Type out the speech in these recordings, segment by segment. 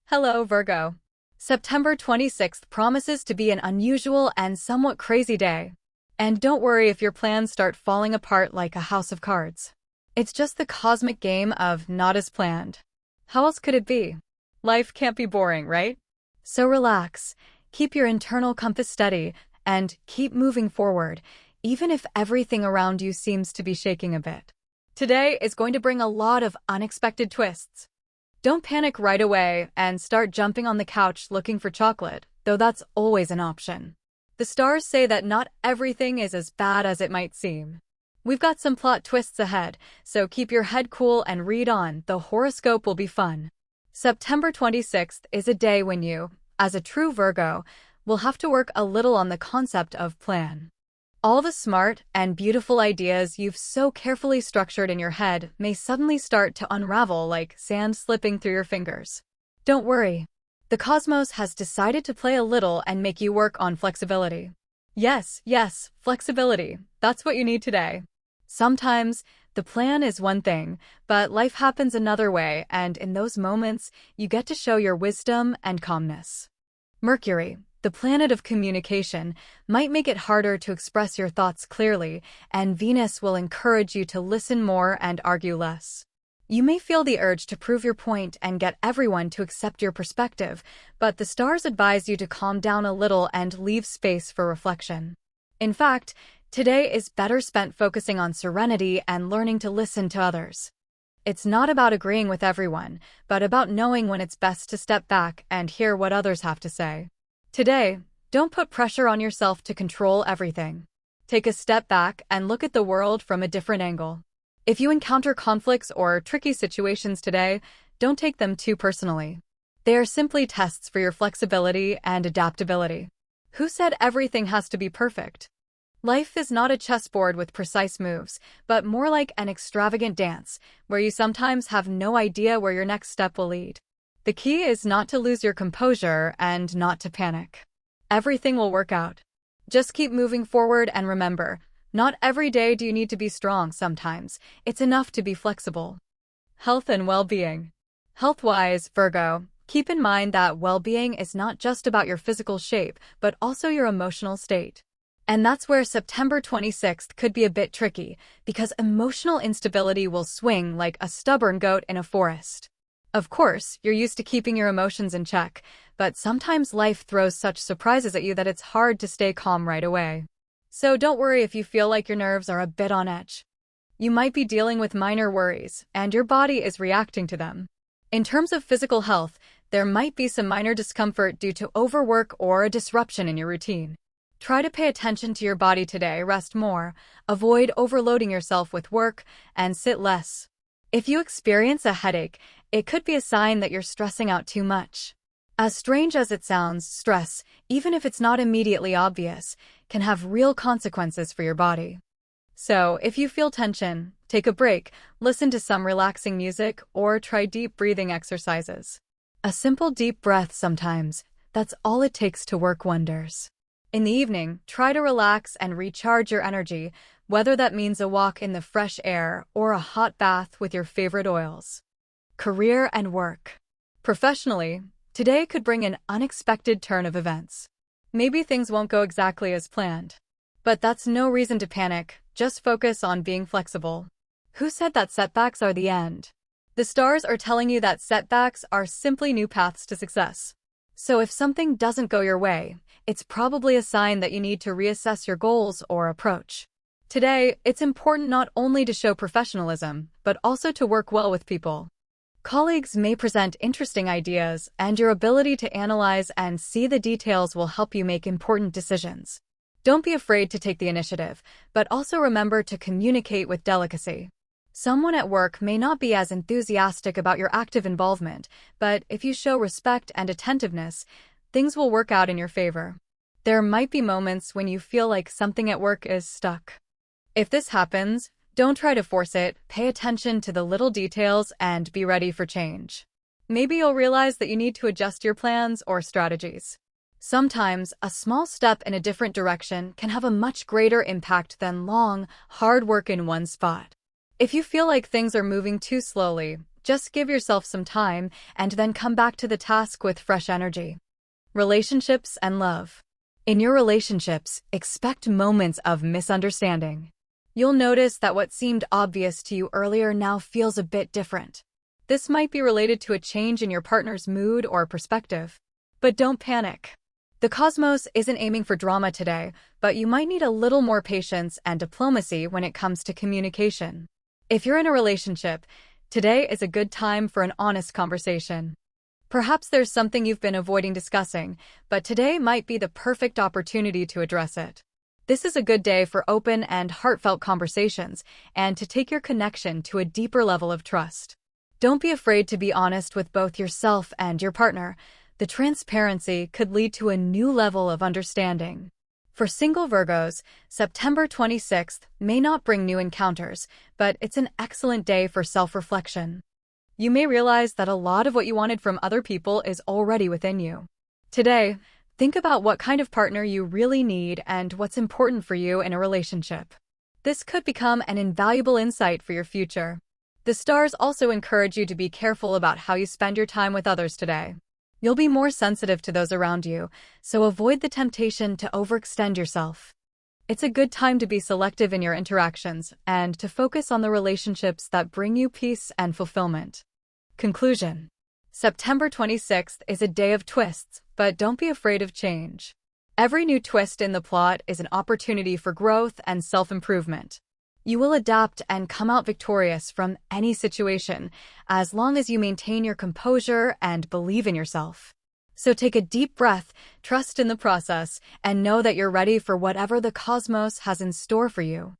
Hello, Virgo. September 26th promises to be an unusual and somewhat crazy day. And don't worry if your plans start falling apart like a house of cards. It's just the cosmic game of not as planned. How else could it be? Life can't be boring, right? So relax, keep your internal compass steady, and keep moving forward, even if everything around you seems to be shaking a bit. Today is going to bring a lot of unexpected twists. Don't panic right away and start jumping on the couch looking for chocolate, though that's always an option. The stars say that not everything is as bad as it might seem. We've got some plot twists ahead, so keep your head cool and read on. The horoscope will be fun. September 26th is a day when you, as a true Virgo, will have to work a little on the concept of plan. All the smart and beautiful ideas you've so carefully structured in your head may suddenly start to unravel like sand slipping through your fingers. Don't worry. The cosmos has decided to play a little and make you work on flexibility. Yes, flexibility. That's what you need today. Sometimes, the plan is one thing, but life happens another way, and in those moments, you get to show your wisdom and calmness. Mercury, the planet of communication, might make it harder to express your thoughts clearly, and Venus will encourage you to listen more and argue less. You may feel the urge to prove your point and get everyone to accept your perspective, but the stars advise you to calm down a little and leave space for reflection. In fact, today is better spent focusing on serenity and learning to listen to others. It's not about agreeing with everyone, but about knowing when it's best to step back and hear what others have to say. Today, don't put pressure on yourself to control everything. Take a step back and look at the world from a different angle. If you encounter conflicts or tricky situations today, don't take them too personally. They are simply tests for your flexibility and adaptability. Who said everything has to be perfect? Life is not a chessboard with precise moves, but more like an extravagant dance, where you sometimes have no idea where your next step will lead. The key is not to lose your composure and not to panic. Everything will work out. Just keep moving forward and remember, not every day do you need to be strong. Sometimes it's enough to be flexible. Health and well-being. Health-wise, Virgo, keep in mind that well-being is not just about your physical shape, but also your emotional state. And that's where September 26th could be a bit tricky, because emotional instability will swing like a stubborn goat in a forest. Of course, you're used to keeping your emotions in check, but sometimes life throws such surprises at you that it's hard to stay calm right away. So don't worry if you feel like your nerves are a bit on edge. You might be dealing with minor worries, and your body is reacting to them. In terms of physical health, there might be some minor discomfort due to overwork or a disruption in your routine. Try to pay attention to your body today, rest more, avoid overloading yourself with work, and sit less. If you experience a headache, it could be a sign that you're stressing out too much. As strange as it sounds, stress, even if it's not immediately obvious, can have real consequences for your body. So, if you feel tension, take a break, listen to some relaxing music, or try deep breathing exercises. A simple deep breath sometimes, that's all it takes to work wonders. In the evening, try to relax and recharge your energy, whether that means a walk in the fresh air or a hot bath with your favorite oils. Career and work. Professionally, today could bring an unexpected turn of events. Maybe things won't go exactly as planned. But that's no reason to panic, just focus on being flexible. Who said that setbacks are the end? The stars are telling you that setbacks are simply new paths to success. So if something doesn't go your way, it's probably a sign that you need to reassess your goals or approach. Today, it's important not only to show professionalism, but also to work well with people. Colleagues may present interesting ideas, and your ability to analyze and see the details will help you make important decisions. Don't be afraid to take the initiative, but also remember to communicate with delicacy. Someone at work may not be as enthusiastic about your active involvement, but if you show respect and attentiveness, things will work out in your favor. There might be moments when you feel like something at work is stuck. If this happens, don't try to force it, pay attention to the little details and be ready for change. Maybe you'll realize that you need to adjust your plans or strategies. Sometimes, a small step in a different direction can have a much greater impact than long, hard work in one spot. If you feel like things are moving too slowly, Just give yourself some time and then come back to the task with fresh energy. Relationships and love. In your relationships, expect moments of misunderstanding. You'll notice that what seemed obvious to you earlier now feels a bit different. This might be related to a change in your partner's mood or perspective. But don't panic. The cosmos isn't aiming for drama today, but you might need a little more patience and diplomacy when it comes to communication. If you're in a relationship, today is a good time for an honest conversation. Perhaps there's something you've been avoiding discussing, but today might be the perfect opportunity to address it. This is a good day for open and heartfelt conversations and to take your connection to a deeper level of trust. Don't be afraid to be honest with both yourself and your partner. The transparency could lead to a new level of understanding. For single Virgos, September 26th may not bring new encounters, but it's an excellent day for self-reflection. You may realize that a lot of what you wanted from other people is already within you. Today, think about what kind of partner you really need and what's important for you in a relationship. This could become an invaluable insight for your future. The stars also encourage you to be careful about how you spend your time with others today. You'll be more sensitive to those around you, so avoid the temptation to overextend yourself. It's a good time to be selective in your interactions and to focus on the relationships that bring you peace and fulfillment. Conclusion. September 26th is a day of twists, but don't be afraid of change. Every new twist in the plot is an opportunity for growth and self-improvement. You will adapt and come out victorious from any situation, as long as you maintain your composure and believe in yourself. So take a deep breath, trust in the process, and know that you're ready for whatever the cosmos has in store for you.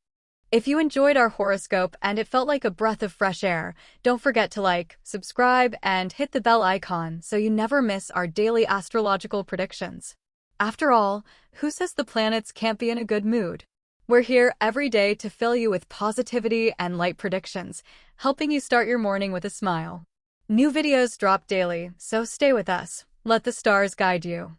If you enjoyed our horoscope and it felt like a breath of fresh air, don't forget to like, subscribe, and hit the bell icon so you never miss our daily astrological predictions. After all, who says the planets can't be in a good mood? We're here every day to fill you with positivity and light predictions, helping you start your morning with a smile. New videos drop daily, so stay with us. Let the stars guide you.